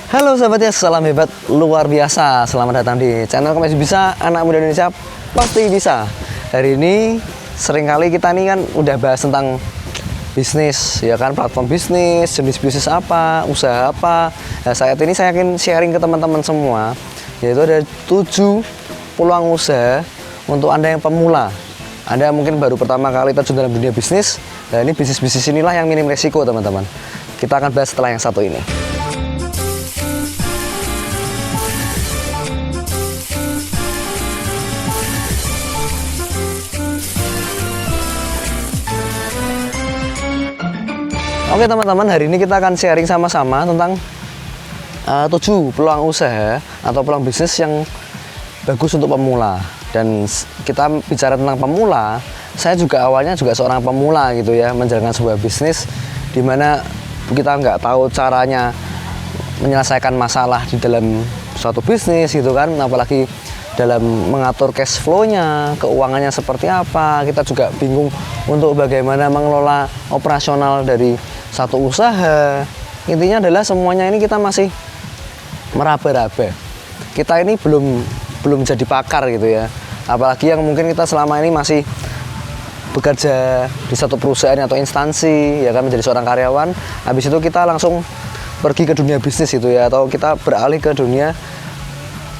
Halo sahabatnya, salam hebat luar biasa. Selamat datang di channel Masih Bisa, anak muda Indonesia pasti bisa. Hari ini seringkali kita nih kan udah bahas tentang bisnis, ya kan, platform bisnis, jenis bisnis apa, usaha apa. Nah, saat ini saya akan sharing ke teman-teman semua, yaitu ada 7 peluang usaha untuk Anda yang pemula. Anda mungkin baru pertama kali terjun dalam dunia bisnis. Nah, ini bisnis-bisnis inilah yang minim resiko, teman-teman. Kita akan bahas setelah yang satu ini. Oke teman-teman, hari ini kita akan sharing sama-sama tentang 7 peluang usaha atau peluang bisnis yang bagus untuk pemula. Dan kita bicara tentang pemula, saya juga awalnya juga seorang pemula gitu ya, menjalankan sebuah bisnis di mana kita nggak tahu caranya menyelesaikan masalah di dalam suatu bisnis gitu kan, apalagi dalam mengatur cash flow-nya, keuangannya seperti apa. Kita juga bingung untuk bagaimana mengelola operasional dari satu usaha. Intinya adalah semuanya ini kita masih meraba-raba. Kita ini belum jadi pakar gitu ya. Apalagi yang mungkin kita selama ini masih bekerja di satu perusahaan atau instansi, ya kan, menjadi seorang karyawan. Habis itu kita langsung pergi ke dunia bisnis gitu ya, atau kita beralih ke dunia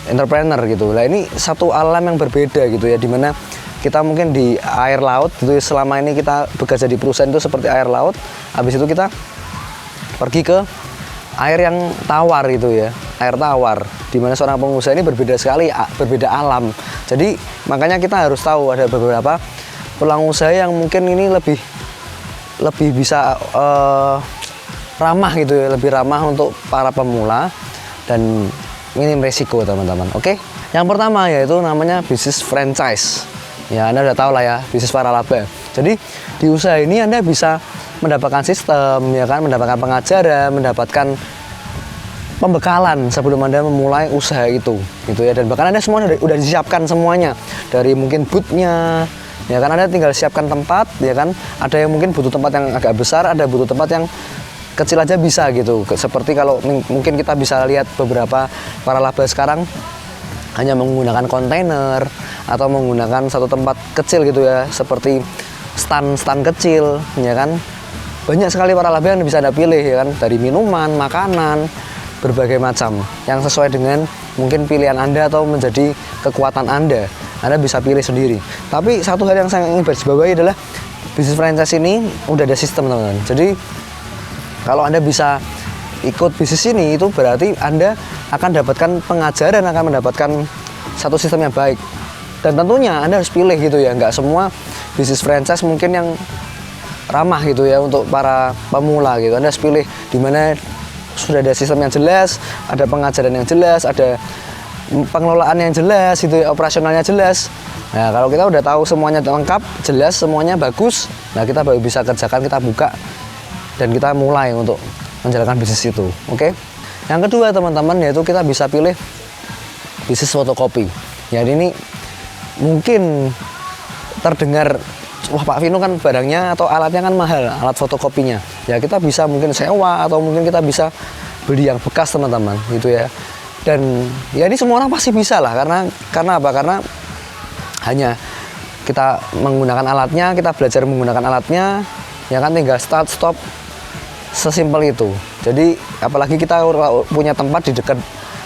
entrepreneur gitu. Nah, ini satu alam yang berbeda gitu ya, dimana kita mungkin di air laut gitu ya, selama ini kita bekerja di perusahaan itu seperti air laut. Habis itu kita pergi ke air yang tawar gitu ya, air tawar, dimana seorang pengusaha ini berbeda sekali, berbeda alam. Jadi makanya kita harus tahu ada beberapa peluang usaha yang mungkin ini lebih bisa ramah gitu ya, lebih ramah untuk para pemula dan minim resiko, teman-teman. Oke, yang pertama yaitu namanya bisnis franchise. Ya, Anda udah tahu lah ya, bisnis waralaba. Jadi di usaha ini Anda bisa mendapatkan sistem, ya kan, mendapatkan pengajaran, mendapatkan pembekalan sebelum Anda memulai usaha itu, gitu ya. Dan bahkan Anda semua udah disiapkan semuanya, dari mungkin bootnya, ya kan, Anda tinggal siapkan tempat, ya kan. Ada yang mungkin butuh tempat yang agak besar, ada butuh tempat yang kecil aja bisa gitu. Seperti kalau mungkin kita bisa lihat beberapa waralaba sekarang hanya menggunakan kontainer atau menggunakan satu tempat kecil gitu ya, seperti stand kecil, ya kan. Banyak sekali waralaba yang bisa Anda pilih, ya kan, dari minuman, makanan, berbagai macam yang sesuai dengan mungkin pilihan Anda atau menjadi kekuatan Anda. Anda bisa pilih sendiri. Tapi satu hal yang saya ingin garisbawahi adalah bisnis franchise ini udah ada sistem, teman-teman. Jadi kalau Anda bisa ikut bisnis ini, itu berarti Anda akan dapatkan pengajaran, akan mendapatkan satu sistem yang baik. Dan tentunya Anda harus pilih gitu ya, nggak semua bisnis franchise mungkin yang ramah gitu ya untuk para pemula gitu. Anda harus pilih di mana sudah ada sistem yang jelas, ada pengajaran yang jelas, ada pengelolaan yang jelas gitu ya, operasionalnya jelas. Nah, kalau kita udah tahu semuanya lengkap, jelas, semuanya bagus, nah kita baru bisa kerjakan, kita buka dan kita mulai untuk menjalankan bisnis itu. Oke. Yang kedua, teman-teman, yaitu kita bisa pilih bisnis fotokopi. Ya, ini mungkin terdengar, wah Pak Vino kan barangnya atau alatnya kan mahal, alat fotokopinya. Ya, kita bisa mungkin sewa atau mungkin kita bisa beli yang bekas, teman-teman, gitu ya. Dan ya ini semua orang pasti bisa lah, karena apa? Karena hanya kita menggunakan alatnya, kita belajar menggunakan alatnya, ya kan, tinggal start stop, sesimpel itu. Jadi apalagi kita punya tempat di dekat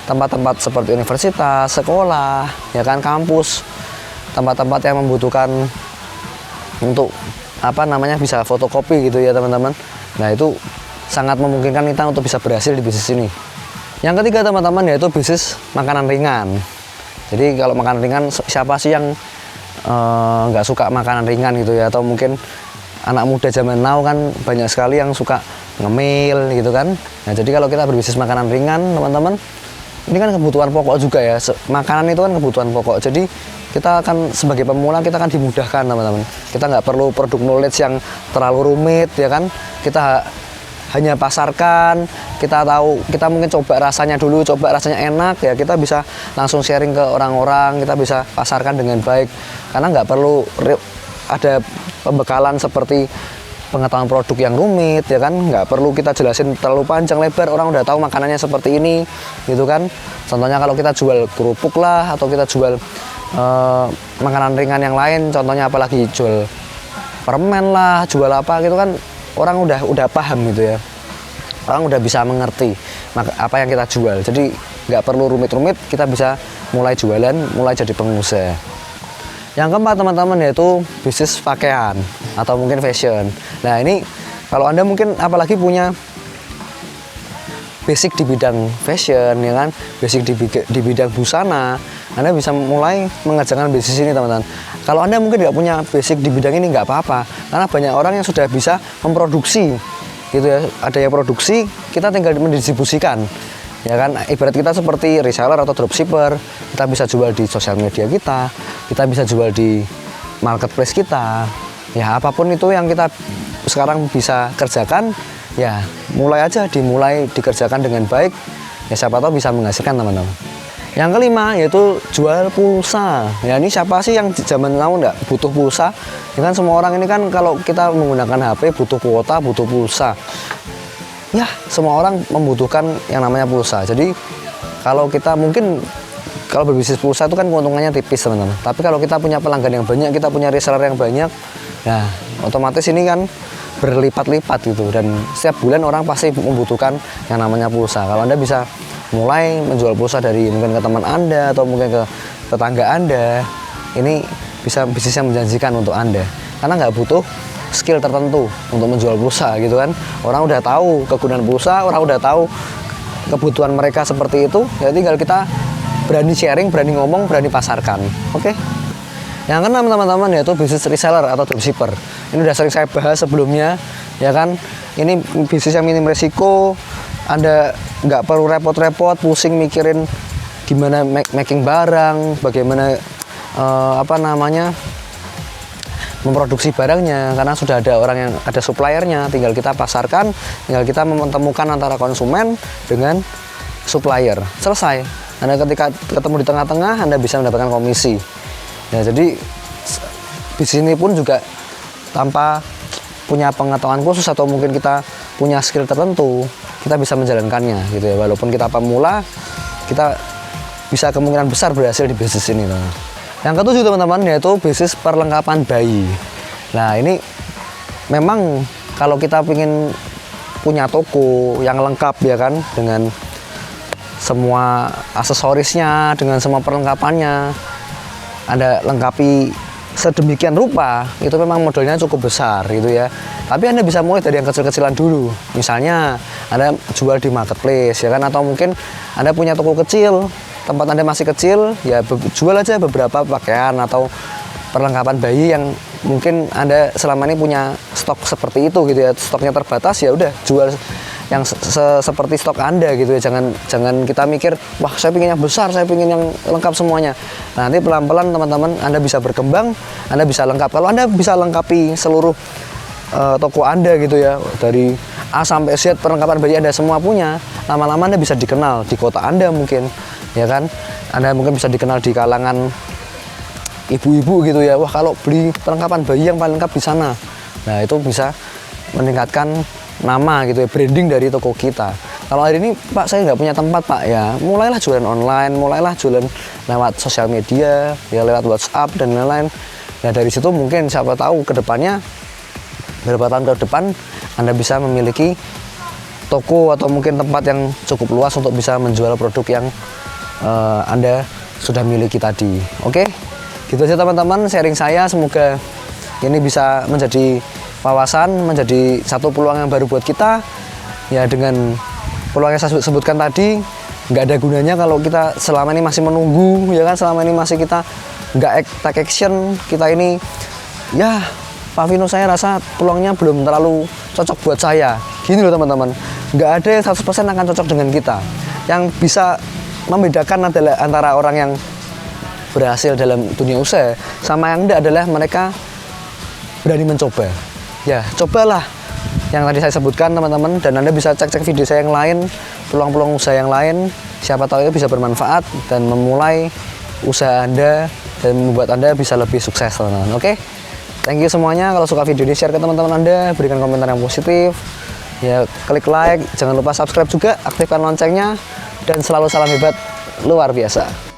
tempat-tempat seperti universitas, sekolah, ya kan, kampus, tempat-tempat yang membutuhkan untuk apa namanya bisa fotokopi gitu ya, teman-teman. Nah, itu sangat memungkinkan kita untuk bisa berhasil di bisnis ini. Yang ketiga, teman-teman, yaitu bisnis makanan ringan. Jadi kalau makanan ringan, siapa sih yang nggak suka makanan ringan gitu ya? Atau mungkin anak muda zaman now kan banyak sekali yang suka ngemil gitu kan. Nah, jadi kalau kita berbisnis makanan ringan, teman-teman, ini kan kebutuhan pokok juga ya. Makanan itu kan kebutuhan pokok. Jadi kita akan sebagai pemula, kita akan dimudahkan, teman-teman. Kita nggak perlu produk knowledge yang terlalu rumit, ya kan. Kita hanya pasarkan, kita tahu, kita mungkin coba rasanya dulu, coba rasanya enak, ya kita bisa langsung sharing ke orang-orang, kita bisa pasarkan dengan baik. Karena nggak perlu ada pembekalan seperti pengetahuan produk yang rumit, ya kan, nggak perlu kita jelasin terlalu panjang lebar, orang udah tahu makanannya seperti ini gitu kan. Contohnya kalau kita jual kerupuk lah, atau kita jual makanan ringan yang lain, contohnya apalagi jual permen lah, jual apa gitu kan, orang udah paham gitu ya, orang udah bisa mengerti apa yang kita jual. Jadi nggak perlu rumit-rumit, kita bisa mulai jualan, mulai jadi pengusaha. Yang keempat teman-teman, yaitu bisnis pakaian atau mungkin fashion. Nah ini kalau Anda mungkin apalagi punya basic di bidang fashion, ya kan, basic di bidang busana, Anda bisa mulai mengerjakan bisnis ini teman-teman. Kalau Anda mungkin nggak punya basic di bidang ini, nggak apa-apa, karena banyak orang yang sudah bisa memproduksi gitu ya. Ada yang produksi, kita tinggal mendistribusikan, ya kan. Ibarat kita seperti reseller atau dropshipper, kita bisa jual di sosial media kita bisa jual di marketplace kita, ya apapun itu yang kita sekarang bisa kerjakan, ya mulai aja, dimulai dikerjakan dengan baik, ya siapa tahu bisa menghasilkan teman-teman. Yang kelima yaitu jual pulsa. Ya ini siapa sih yang zaman now nggak butuh pulsa? Ya kan semua orang ini kan kalau kita menggunakan HP butuh kuota, butuh pulsa. Ya semua orang membutuhkan yang namanya pulsa. Jadi kalau kita mungkin kalau berbisnis pulsa itu kan keuntungannya tipis teman-teman. Tapi kalau kita punya pelanggan yang banyak, kita punya reseller yang banyak, ya otomatis ini kan berlipat-lipat gitu. Dan setiap bulan orang pasti membutuhkan yang namanya pulsa. Kalau Anda bisa mulai menjual pulsa dari mungkin ke teman Anda atau mungkin ke tetangga Anda, ini bisa bisnis yang menjanjikan untuk Anda. Karena nggak butuh skill tertentu untuk menjual pulsa gitu kan. Orang udah tahu kegunaan pulsa, orang udah tahu kebutuhan mereka seperti itu, ya tinggal kita berani sharing, berani ngomong, berani pasarkan. Oke. Yang keenam teman-teman, yaitu bisnis reseller atau dropshipper. Ini udah sering saya bahas sebelumnya, ya kan. Ini bisnis yang minim resiko. Anda nggak perlu repot-repot pusing mikirin gimana making barang, bagaimana memproduksi barangnya, karena sudah ada orang yang ada suppliernya, tinggal kita pasarkan, tinggal kita menemukan antara konsumen dengan supplier, selesai. Anda ketika ketemu di tengah-tengah, Anda bisa mendapatkan komisi. Ya, jadi bisnis ini pun juga tanpa punya pengetahuan khusus atau mungkin kita punya skill tertentu, kita bisa menjalankannya gitu ya. Walaupun kita pemula, kita bisa kemungkinan besar berhasil di bisnis ini. Yang ketujuh teman-teman, yaitu bisnis perlengkapan bayi. Nah ini memang kalau kita ingin punya toko yang lengkap, ya kan, dengan semua aksesorisnya, dengan semua perlengkapannya, Anda lengkapi sedemikian rupa, itu memang modalnya cukup besar gitu ya. Tapi Anda bisa mulai dari yang kecil-kecilan dulu. Misalnya Anda jual di marketplace, ya kan, atau mungkin Anda punya toko kecil, tempat Anda masih kecil, ya jual aja beberapa pakaian atau perlengkapan bayi yang mungkin Anda selama ini punya stok seperti itu gitu ya. Stoknya terbatas, ya udah jual yang seperti stok Anda gitu ya. Jangan kita mikir, wah saya pengen yang besar, saya pengen yang lengkap semuanya. Nah, nanti pelan-pelan teman-teman Anda bisa berkembang, Anda bisa lengkap. Kalau Anda bisa lengkapi seluruh toko Anda gitu ya, dari A sampai Z perlengkapan bayi Anda semua punya, lama-lama Anda bisa dikenal di kota Anda mungkin, ya kan. Anda mungkin bisa dikenal di kalangan ibu-ibu gitu ya, wah kalau beli perlengkapan bayi yang paling lengkap di sana. Nah itu bisa meningkatkan nama gitu ya, branding dari toko kita. Kalau hari ini Pak saya nggak punya tempat Pak, ya mulailah jualan online, mulailah jualan lewat sosial media, ya lewat WhatsApp dan lain-lain. Nah dari situ mungkin siapa tahu ke depannya, beberapa tahun ke depan Anda bisa memiliki toko atau mungkin tempat yang cukup luas untuk bisa menjual produk yang Anda sudah miliki tadi. Oke, gitu aja teman-teman sharing saya, semoga ini bisa menjadi wawasan, menjadi satu peluang yang baru buat kita. Ya dengan peluang yang saya sebutkan tadi, nggak ada gunanya kalau kita selama ini masih menunggu, ya kan, selama ini masih kita nggak take action. Kita ini, ya Pak Vino saya rasa peluangnya belum terlalu cocok buat saya. Gini loh teman-teman, nggak ada yang 100% akan cocok dengan kita. Yang bisa membedakan adalah antara orang yang berhasil dalam dunia usaha sama yang enggak adalah mereka berani mencoba. Ya, cobalah yang tadi saya sebutkan teman-teman, dan Anda bisa cek-cek video saya yang lain, peluang-peluang usaha yang lain, siapa tahu itu bisa bermanfaat dan memulai usaha Anda dan membuat Anda bisa lebih sukses teman-teman. Oke? Thank you semuanya. Kalau suka video ini share ke teman-teman Anda, berikan komentar yang positif. Ya, klik like, jangan lupa subscribe juga, aktifkan loncengnya, dan selalu salam hebat luar biasa.